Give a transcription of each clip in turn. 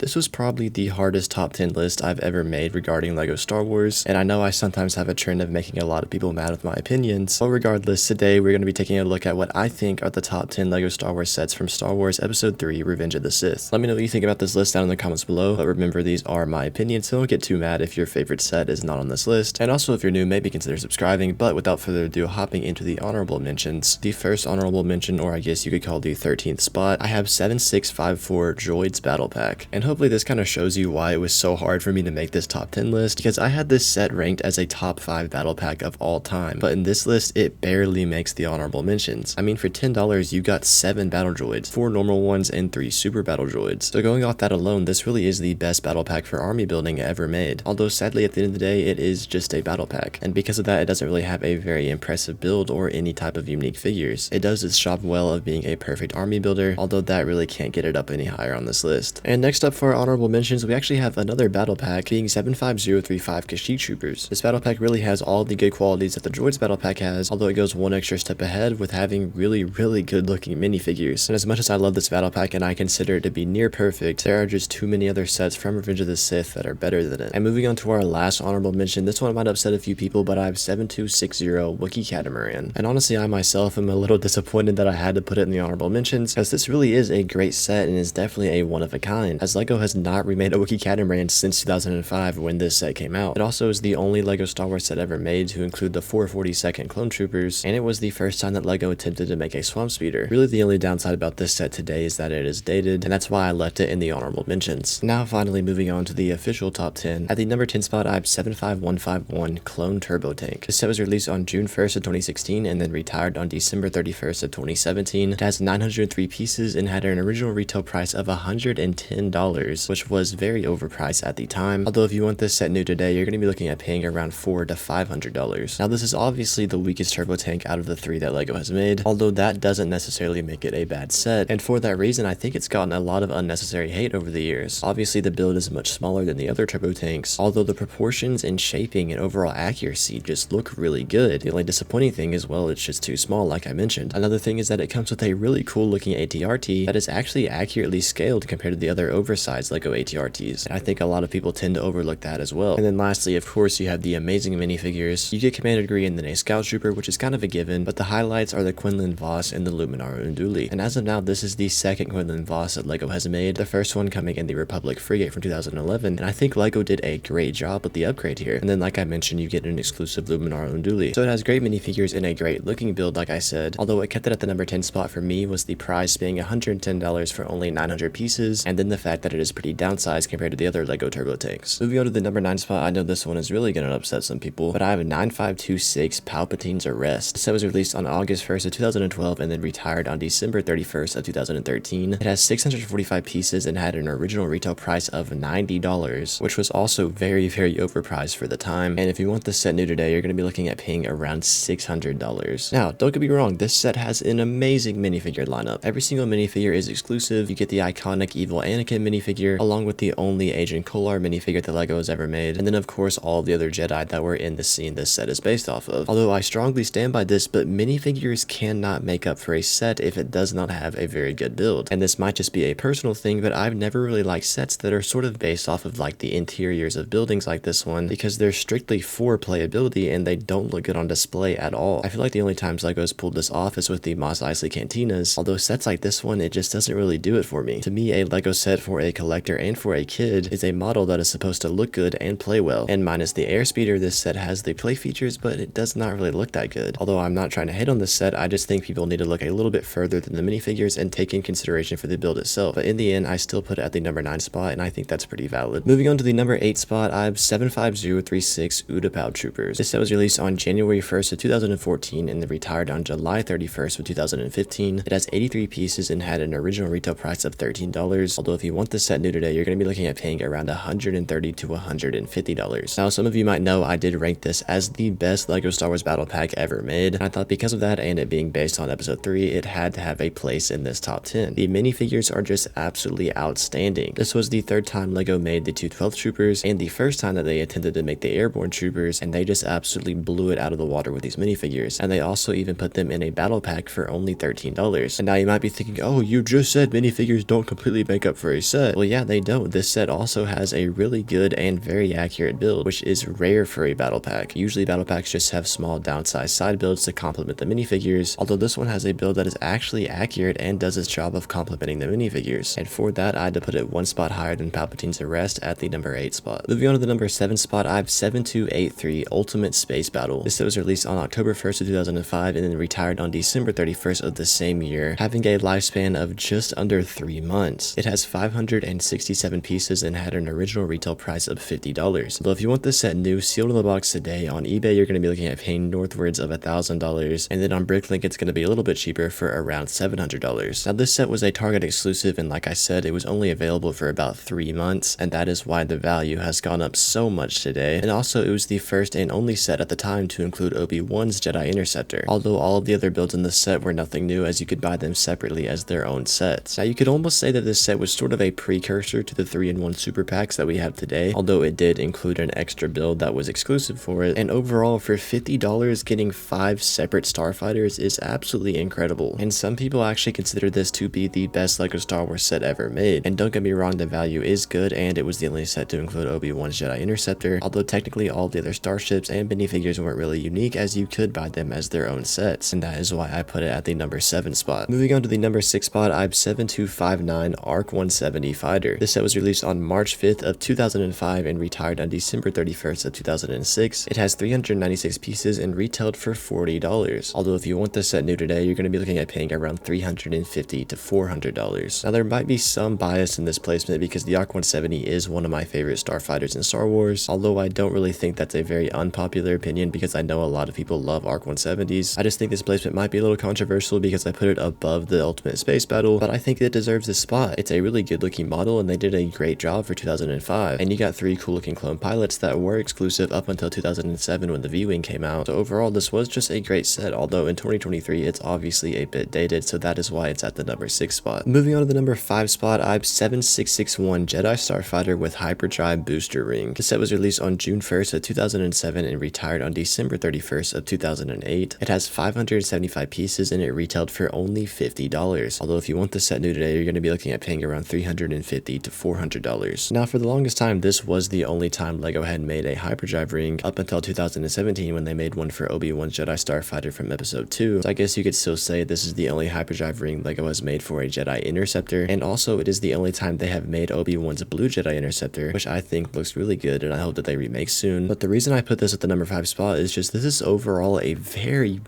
This was probably the hardest top 10 list I've ever made regarding LEGO Star Wars, and I know I sometimes have a trend of making a lot of people mad with my opinions, but regardless, today we're going to be taking a look at what I think are the top 10 LEGO Star Wars sets from Star Wars Episode 3 Revenge of the Sith. Let me know what you think about this list down in the comments below, but remember these are my opinions, so don't get too mad if your favorite set is not on this list, and also if you're new, maybe consider subscribing. But without further ado, hopping into the honorable mentions. The first honorable mention, or I guess you could call the 13th spot, I have 7654 Droids Battle Pack, and hopefully this kind of shows you why it was so hard for me to make this top 10 list, because I had this set ranked as a top 5 battle pack of all time, but in this list it barely makes the honorable mentions. I mean, for $10 you got 7 battle droids, 4 normal ones and 3 super battle droids, so going off that alone, this really is the best battle pack for army building ever made, although sadly at the end of the day it is just a battle pack, and because of that it doesn't really have a very impressive build or any type of unique figures. It does its job well of being a perfect army builder, although that really can't get it up any higher on this list. And next up for our honorable mentions, we actually have another battle pack, being 75035 Kashyyyk Troopers. This battle pack really has all the good qualities that the Droids battle pack has, although it goes one extra step ahead with having really good looking minifigures. And as much as I love this battle pack and I consider it to be near perfect, there are just too many other sets from Revenge of the Sith that are better than it. And moving on to our last honorable mention, this one might upset a few people, but I have 7260 Wookiee Catamaran. And honestly, I myself am a little disappointed that I had to put it in the honorable mentions, as this really is a great set and is definitely a one of a kind, as LEGO has not remade a Wookiee Catamaran since 2005 when this set came out. It also is the only LEGO Star Wars set ever made to include the 442nd Clone Troopers, and it was the first time that LEGO attempted to make a Swamp Speeder. Really the only downside about this set today is that it is dated, and that's why I left it in the honorable mentions. Now finally moving on to the official top 10. At the number 10 spot I have 75151 Clone Turbo Tank. This set was released on June 1st of 2016 and then retired on December 31st of 2017. It has 903 pieces and had an original retail price of $110, which was very overpriced at the time, although if you want this set new today, you're going to be looking at paying around $400 to $500. Now this is obviously the weakest turbo tank out of the 3 that LEGO has made, although that doesn't necessarily make it a bad set, and for that reason I think it's gotten a lot of unnecessary hate over the years. Obviously the build is much smaller than the other turbo tanks, although the proportions and shaping and overall accuracy just look really good. The only disappointing thing is, well, it's just too small like I mentioned. Another thing is that it comes with a really cool looking ATRT that is actually accurately scaled compared to the other oversized LEGO ATRTs, and I think a lot of people tend to overlook that as well. And then lastly, of course, you have the amazing minifigures. You get Commander Gree and then a Scout Trooper, which is kind of a given, but the highlights are the Quinlan Vos and the Luminara Unduli. And as of now, this is the second Quinlan Vos that LEGO has made, the first one coming in the Republic Frigate from 2011, and I think LEGO did a great job with the upgrade here. And then like I mentioned, you get an exclusive Luminara Unduli. So it has great minifigures and a great looking build like I said, although what kept it at the number 10 spot for me was the price being $110 for only 900 pieces, and then the fact that it is pretty downsized compared to the other LEGO turbo tanks. Moving on to the number 9 spot, I know this one is really going to upset some people, but I have a 9526 Palpatine's Arrest. This set was released on August 1st of 2012 and then retired on December 31st of 2013. It has 645 pieces and had an original retail price of $90, which was also very overpriced for the time, and if you want this set new today, you're going to be looking at paying around $600. Now, don't get me wrong, this set has an amazing minifigure lineup. Every single minifigure is exclusive. You get the iconic evil Anakin minifigure, along with the only Agent Kolar minifigure that LEGO has ever made, and then of course all the other Jedi that were in the scene this set is based off of. Although I strongly stand by this, but minifigures cannot make up for a set if it does not have a very good build. And this might just be a personal thing, but I've never really liked sets that are sort of based off of like the interiors of buildings like this one, because they're strictly for playability and they don't look good on display at all. I feel like the only times LEGO's pulled this off is with the Mos Eisley Cantinas, although sets like this one, it just doesn't really do it for me. To me, a LEGO set for a collector and for a kid is a model that is supposed to look good and play well, and minus the airspeeder, this set has the play features, but it does not really look that good. Although I'm not trying to hate on this set, I just think people need to look a little bit further than the minifigures and take in consideration for the build itself, but in the end, I still put it at the number 9 spot, and I think that's pretty valid. Moving on to the number 8 spot, I have 75036 Utapau Troopers. This set was released on January 1st of 2014 and then retired on July 31st of 2015. It has 83 pieces and had an original retail price of $13, although if you want this set new today, you're going to be looking at paying around $130 to $150. Now, some of you might know I did rank this as the best LEGO Star Wars battle pack ever made, and I thought because of that and it being based on episode 3, it had to have a place in this top 10. The minifigures are just absolutely outstanding. This was the third time LEGO made the 212th Troopers and the first time that they attempted to make the Airborne Troopers, and they just absolutely blew it out of the water with these minifigures, and they also even put them in a battle pack for only $13. And now you might be thinking, oh, you just said minifigures don't completely make up for a set. set. Well, yeah, they don't. This set also has a really good and very accurate build, which is rare for a battle pack. Usually battle packs just have small downsized side builds to complement the minifigures, although this one has a build that is actually accurate and does its job of complementing the minifigures. And for that, I had to put it one spot higher than Palpatine's arrest at the number 8 spot. Moving on to the number 7 spot, I have 7283 Ultimate Space Battle. This set was released on October 1st of 2005 and then retired on December 31st of the same year, having a lifespan of just under 3 months. It has 567 pieces and had an original retail price of $50. Although if you want this set new, sealed in the box today, on eBay you're going to be looking at paying northwards of $1,000, and then on Bricklink it's going to be a little bit cheaper for around $700. Now this set was a Target exclusive, and like I said, it was only available for about 3 months, and that is why the value has gone up so much today. And also it was the first and only set at the time to include Obi-Wan's Jedi Interceptor, although all of the other builds in this set were nothing new, as you could buy them separately as their own sets. Now you could almost say that this set was sort of a precursor to the 3-in-1 super packs that we have today, although it did include an extra build that was exclusive for it. And overall, for $50, getting 5 separate starfighters is absolutely incredible, and some people actually consider this to be the best LEGO Star Wars set ever made. And don't get me wrong, the value is good, and it was the only set to include Obi-Wan's Jedi Interceptor, although technically all the other starships and minifigures weren't really unique, as you could buy them as their own sets, and that is why I put it at the number 7 spot. Moving on to the number 6 spot, I have 7259 ARC 170 Fighter. This set was released on March 5th of 2005 and retired on December 31st of 2006. It has 396 pieces and retailed for $40. Although if you want this set new today, you're going to be looking at paying around $350 to $400. Now there might be some bias in this placement because the ARC 170 is one of my favorite starfighters in Star Wars, although I don't really think that's a very unpopular opinion because I know a lot of people love ARC 170s. I just think this placement might be a little controversial because I put it above the Ultimate Space Battle, but I think it deserves this spot. It's a really good looking model and they did a great job for 2005, and you got 3 cool looking clone pilots that were exclusive up until 2007 when the V-Wing came out. So overall this was just a great set, although in 2023 it's obviously a bit dated, so that is why it's at the number 6 spot. Moving on to the number 5 spot, I have 7661 Jedi Starfighter with Hyperdrive Booster Ring. This set was released on June 1st of 2007 and retired on December 31st of 2008. It has 575 pieces and it retailed for only $50. Although if you want this set new today, you're going to be looking at paying around $350 to $400. Now for the longest time, this was the only time LEGO had made a hyperdrive ring up until 2017 when they made one for Obi-Wan's Jedi Starfighter from episode 2. So I guess you could still say this is the only hyperdrive ring LEGO has made for a Jedi Interceptor, and also it is the only time they have made Obi-Wan's Blue Jedi Interceptor, which I think looks really good and I hope that they remake soon. But the reason I put this at the number 5 spot is just this is overall a very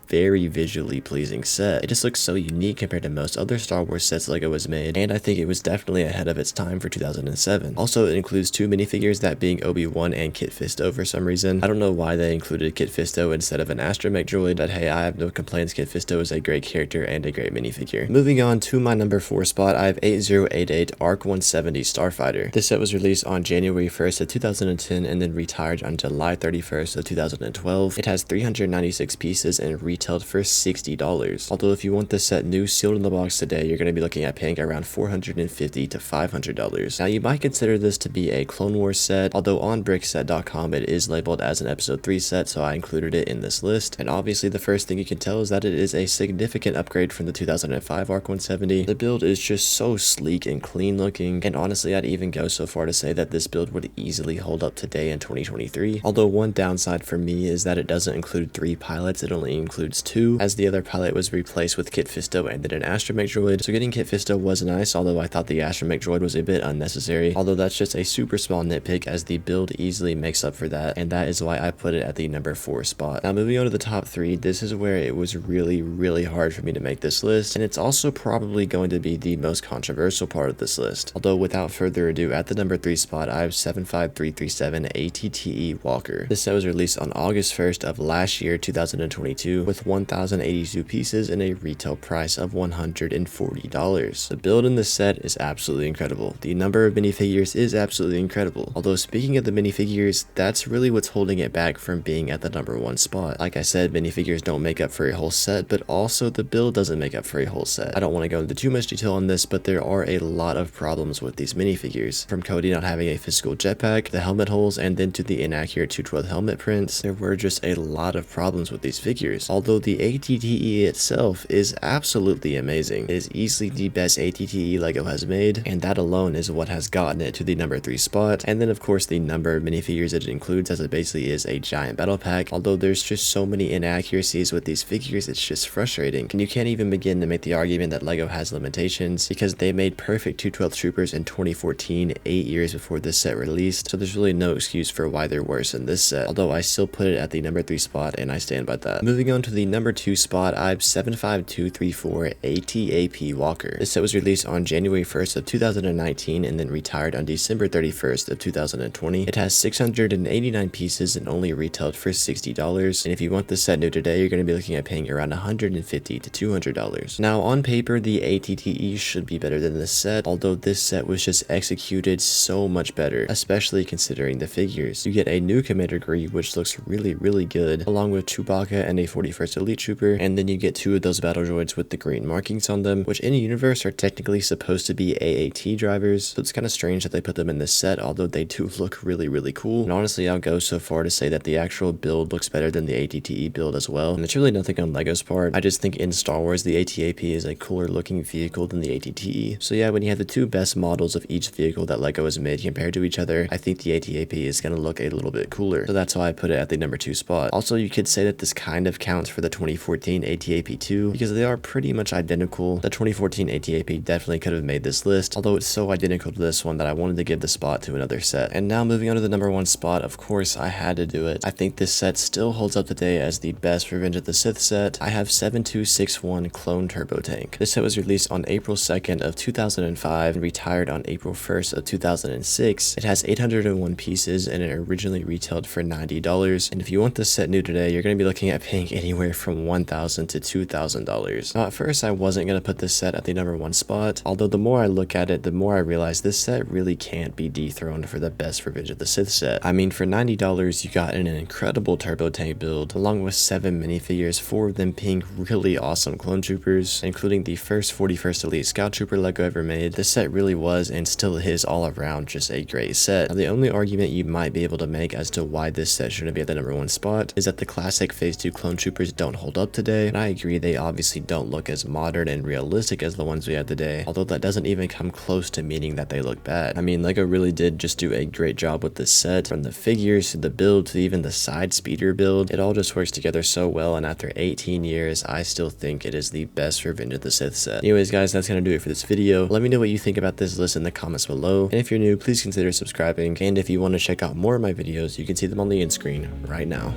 visually pleasing set. It just looks so unique compared to most other Star Wars sets LEGO has made, and I think it was definitely ahead of its time for 2007. Also, it includes 2 minifigures, that being Obi-Wan and Kit Fisto for some reason. I don't know why they included Kit Fisto instead of an astromech droid, but hey, I have no complaints. Kit Fisto is a great character and a great minifigure. Moving on to my number 4 spot, I have 8088 ARC 170 Starfighter. This set was released on January 1st of 2010 and then retired on July 31st of 2012. It has 396 pieces and retailed for $60. Although if you want this set new, sealed in the box today, you're going to be looking at paying around $450 to $500. Now you might consider this to be a Clone Wars set, although on brickset.com it is labeled as an episode 3 set, so I included it in this list. And obviously the first thing you can tell is that it is a significant upgrade from the 2005 ARC 170. The build is just so sleek and clean looking, and honestly I'd even go so far to say that this build would easily hold up today in 2023. Although one downside for me is that it doesn't include 3 pilots, it only includes 2, as the other pilot was replaced with Kit Fisto and then an astromech droid. So getting Kit Fisto was nice, although I thought the astromech droid was a bit unnecessary, although that's just a super small nitpick as the build easily makes up for that, and that is why I put it at the number 4 spot. Now moving on to the top 3, this is where it was really hard for me to make this list, and it's also probably going to be the most controversial part of this list. Although without further ado, at the number 3 spot, I have 75337 ATTE Walker. This set was released on August 1st of last year, 2022, with 1,082 pieces and a retail price of $140. The build in this set is absolutely incredible. The number of minifigures is absolutely incredible. Although speaking of the minifigures, that's really what's holding it back from being at the number 1 spot. Like I said, minifigures don't make up for a whole set, but also the build doesn't make up for a whole set. I don't want to go into too much detail on this, but there are a lot of problems with these minifigures. From Cody not having a physical jetpack, the helmet holes, and then to the inaccurate 212 helmet prints, there were just a lot of problems with these figures. Although the ATTE itself is absolutely amazing. It is easily the best ATTE LEGO has made, and that that alone is what has gotten it to the number 3 spot. And then of course the number of minifigures it includes, as it basically is a giant battle pack. Although there's just so many inaccuracies with these figures, it's just frustrating. And you can't even begin to make the argument that LEGO has limitations, because they made perfect 212 Troopers in 2014, 8 years before this set released, so there's really no excuse for why they're worse than this set. Although I still put it at the number 3 spot, and I stand by that. Moving on to the number 2 spot, I have 75234 ATAP Walker. This set was released on January 1st of 2019 and then retired on December 31st of 2020. It has 689 pieces and only retailed for $60. And if you want this set new today, you're going to be looking at paying around $150 to $200. Now on paper, the ATTE should be better than this set, although this set was just executed so much better, especially considering the figures. You get a new Commander Gree, which looks really good, along with Chewbacca and a 41st Elite Trooper, and then you get 2 of those battle droids with the green markings on them, which in universe are technically supposed to be AAT drivers, so it's kind of strange that they put them in this set, although they do look really cool. And honestly, I'll go so far to say that the actual build looks better than the ATTE build as well, and it's really nothing on LEGO's part. I just think in Star Wars, the ATAP is a cooler looking vehicle than the ATTE. So yeah, when you have the 2 best models of each vehicle that LEGO has made compared to each other, I think the ATAP is going to look a little bit cooler. So that's why I put it at the number 2 spot. Also, you could say that this kind of counts for the 2014 ATAP too, because they are pretty much identical. The 2014 ATAP definitely could have made this list, although it's so identical to this one that I wanted to give the spot to another set. And now moving on to the number 1 spot, of course I had to do it. I think this set still holds up today as the best Revenge of the Sith set. I have 7261 Clone Turbo Tank. This set was released on April 2nd of 2005 and retired on April 1st of 2006. It has 801 pieces and it originally retailed for $90. And if you want this set new today, you're going to be looking at paying anywhere from $1,000 to $2,000. Now at first I wasn't going to put this set at the number 1 spot, although the more I look at it, the more I realize this set really can't be dethroned for the best Revenge of the Sith set. I mean, for $90 you got an incredible turbo tank build, along with 7 minifigures, 4 of them being really awesome clone troopers, including the first 41st Elite Scout Trooper LEGO ever made. This set really was and still is all around just a great set. Now the only argument you might be able to make as to why this set shouldn't be at the number 1 spot is that the classic Phase 2 clone troopers don't hold up today, and I agree they obviously don't look as modern and realistic as the ones we have today, although that doesn't even come close to meaning that they look bad. I mean, LEGO really did just do a great job with this set, from the figures to the build to even the side speeder build. It all just works together so well, and after 18 years, I still think it is the best Revenge of the Sith set. Anyways guys, that's gonna do it for this video. Let me know what you think about this list in the comments below, and if you're new, please consider subscribing, and if you want to check out more of my videos, you can see them on the end screen right now.